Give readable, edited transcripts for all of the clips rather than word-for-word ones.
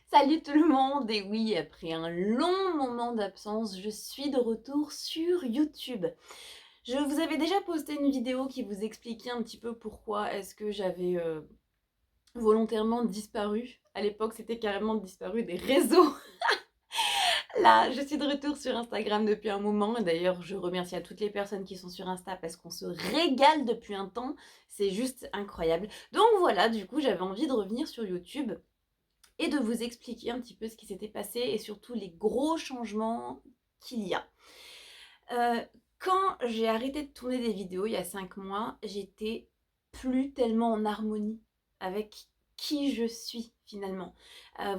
Salut tout le monde! Et oui, après un long moment d'absence, je suis de retour sur YouTube. Je vous avais déjà posté une vidéo qui vous expliquait un petit peu pourquoi est-ce que j'avais volontairement disparu. À l'époque, c'était carrément disparu des réseaux. Là, je suis de retour sur Instagram depuis un moment. Et d'ailleurs, je remercie à toutes les personnes qui sont sur Insta parce qu'on se régale depuis un temps. C'est juste incroyable. Donc voilà, du coup, j'avais envie de revenir sur YouTube et de vous expliquer un petit peu ce qui s'était passé et surtout les gros changements qu'il y a. Euh, Quand j'ai arrêté de tourner des vidéos il y a 5 mois, j'étais plus tellement en harmonie avec qui je suis finalement.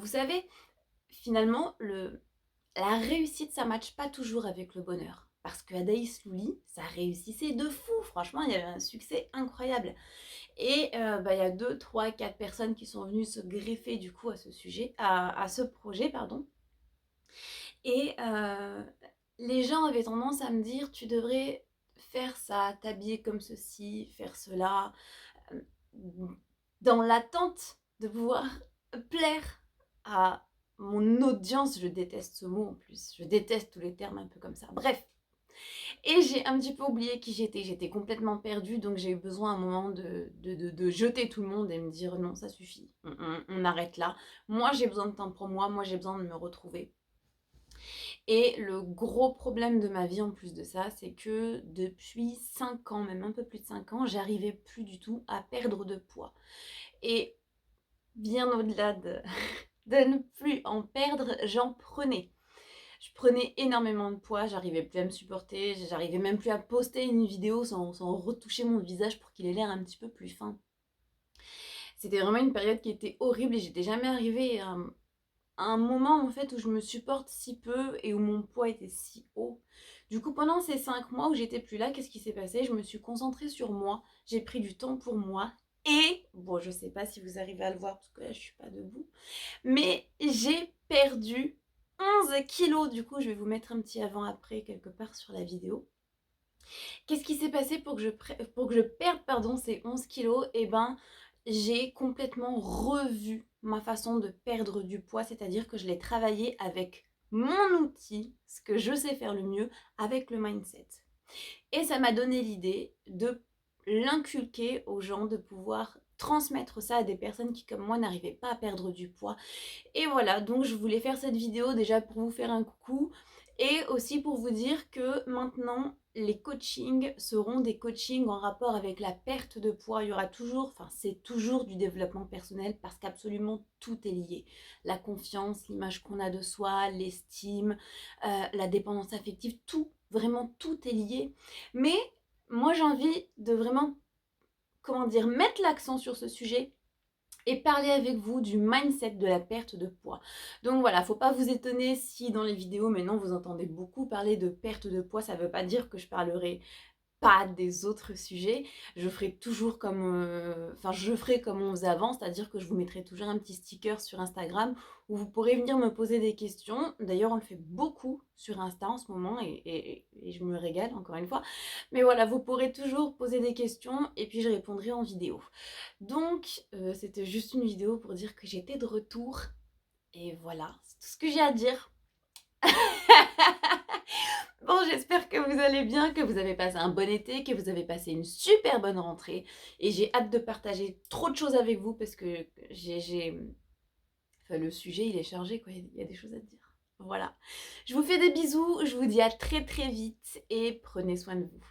Vous savez, finalement, la réussite, ça ne matche pas toujours avec le bonheur. Parce que Adaïs Louli, ça réussissait de fou. Franchement, il y avait un succès incroyable. Et il y a 2, 3, 4 personnes qui sont venues se greffer du coup à ce sujet, à ce projet, pardon. Et les gens avaient tendance à me dire, tu devrais faire ça, t'habiller comme ceci, faire cela, euh, dans l'attente de pouvoir plaire à mon audience. Je déteste ce mot en plus, je déteste tous les termes un peu comme ça. Bref, et j'ai un petit peu oublié qui j'étais complètement perdue, donc j'ai eu besoin à un moment de jeter tout le monde et me dire non, ça suffit, on arrête là. Moi j'ai besoin de temps pour moi j'ai besoin de me retrouver. Et le gros problème de ma vie en plus de ça, c'est que depuis 5 ans, même un peu plus de 5 ans, j'arrivais plus du tout à perdre de poids. Et bien au-delà de ne plus en perdre, j'en prenais. Je prenais énormément de poids, j'arrivais plus à me supporter, j'arrivais même plus à poster une vidéo sans retoucher mon visage pour qu'il ait l'air un petit peu plus fin. C'était vraiment une période qui était horrible et j'étais jamais arrivée à un moment en fait où je me supporte si peu et où mon poids était si haut. Du coup, pendant ces 5 mois où j'étais plus là, qu'est-ce qui s'est passé? Je me suis concentrée sur moi, j'ai pris du temps pour moi et, bon, je sais pas si vous arrivez à le voir parce que là je suis pas debout, mais j'ai perdu 11 kilos. Du coup, je vais vous mettre un petit avant-après quelque part sur la vidéo. Qu'est-ce qui s'est passé pour que je perde ces 11 kilos? Eh ben, j'ai complètement revu ma façon de perdre du poids, c'est-à-dire que je l'ai travaillé avec mon outil, ce que je sais faire le mieux, avec le mindset. Et ça m'a donné l'idée de l'inculquer aux gens, de pouvoir transmettre ça à des personnes qui, comme moi, n'arrivaient pas à perdre du poids. Et voilà, donc je voulais faire cette vidéo déjà pour vous faire un coucou et aussi pour vous dire que maintenant les coachings seront des coachings en rapport avec la perte de poids. Il y aura toujours, enfin c'est toujours du développement personnel parce qu'absolument tout est lié. La confiance, l'image qu'on a de soi, l'estime, la dépendance affective, tout, vraiment tout est lié. Mais moi j'ai envie de vraiment, comment dire, mettre l'accent sur ce sujet et parler avec vous du mindset de la perte de poids. Donc voilà, faut pas vous étonner si dans les vidéos maintenant vous entendez beaucoup parler de perte de poids, ça veut pas dire que je parlerai pas des autres sujets. Je ferai toujours je ferai comme on faisait avant, c'est-à-dire que je vous mettrai toujours un petit sticker sur Instagram où vous pourrez venir me poser des questions. D'ailleurs, on le fait beaucoup sur Insta en ce moment et je me régale encore une fois. Mais voilà, vous pourrez toujours poser des questions et puis je répondrai en vidéo. Donc, c'était juste une vidéo pour dire que j'étais de retour. Et voilà, c'est tout ce que j'ai à dire. Bon, j'espère que vous allez bien, que vous avez passé un bon été, que vous avez passé une super bonne rentrée. Et j'ai hâte de partager trop de choses avec vous parce que enfin, le sujet, il est chargé, quoi. Il y a des choses à dire. Voilà. Je vous fais des bisous, je vous dis à très très vite et prenez soin de vous.